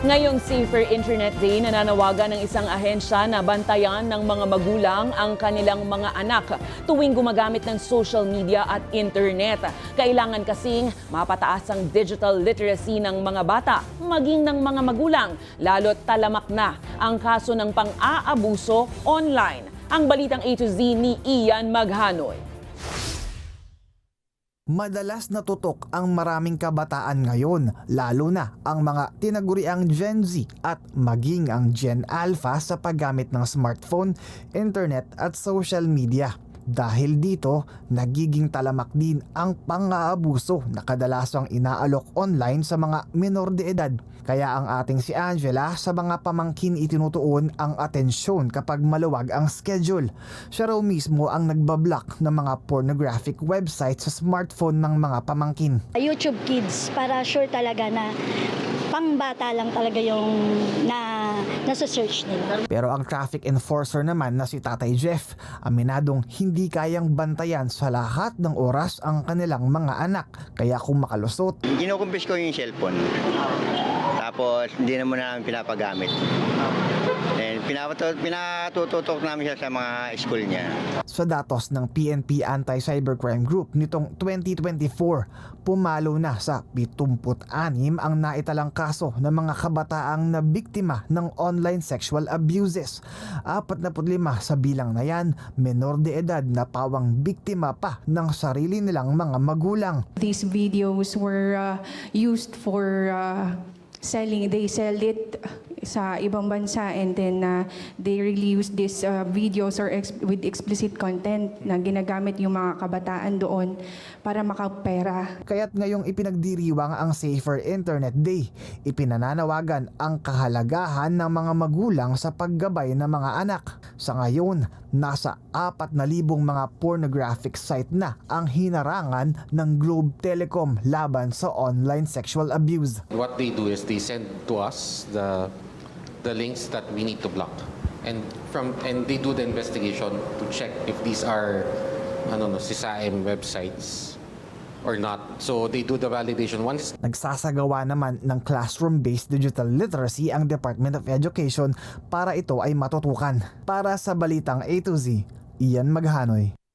Ngayong Safer Internet Day, nananawagan ng isang ahensya na bantayan ng mga magulang ang kanilang mga anak tuwing gumagamit ng social media at internet. Kailangan kasing mapataas ang digital literacy ng mga bata, maging ng mga magulang, lalo't talamak na ang kaso ng pang-aabuso online. Ang balitang A to Z ni Ian Maghanoy. Madalas natutok ang maraming kabataan ngayon, lalo na ang mga tinaguriang Gen Z at maging ang Gen Alpha sa paggamit ng smartphone, internet at social media. Dahil dito, nagiging talamak din ang pang-aabuso na kadalasang inaalok online sa mga minor de edad. Kaya ang ating si Angela sa mga pamangkin itinutuon ang atensyon kapag maluwag ang schedule. Siya raw mismo ang nagbablock ng mga pornographic websites sa smartphone ng mga pamangkin. YouTube Kids, para sure talaga na pangbata lang talaga yung nasa search nila. Pero ang traffic enforcer naman na si Tatay Jeff, aminadong hindi kayang bantayan sa lahat ng oras ang kanilang mga anak. Kaya kung makalusot, kinukumpis ko yung cellphone. Tapos hindi naman namin pinapagamit. And pinatututok namin siya sa mga school niya. Sa datos ng PNP Anti-Cybercrime Group nitong 2024, pumalo na sa 76 ang naitalang kaso ng mga kabataang na biktima ng online sexual abuses. 45 sa bilang na yan, menor de edad na pawang biktima pa ng sarili nilang mga magulang. These videos were used for selling. They sell it sa ibang bansa, and then they release these videos or with explicit content na ginagamit yung mga kabataan doon para makapera. Kaya't ngayong ipinagdiriwang ang Safer Internet Day, ipinananawagan ang kahalagahan ng mga magulang sa paggabay ng mga anak. Sa ngayon, nasa 4,000 mga pornographic site na ang hinarangan ng Globe Telecom laban sa online sexual abuse. What they do is they send to us the links that we need to block, and they do the investigation to check if these are CSAM websites or not. So they do the validation once. Nagsasagawa naman ng classroom-based digital literacy ang Department of Education para ito ay matutukan. Para sa Balitang A to Z, Ian Maghanoy.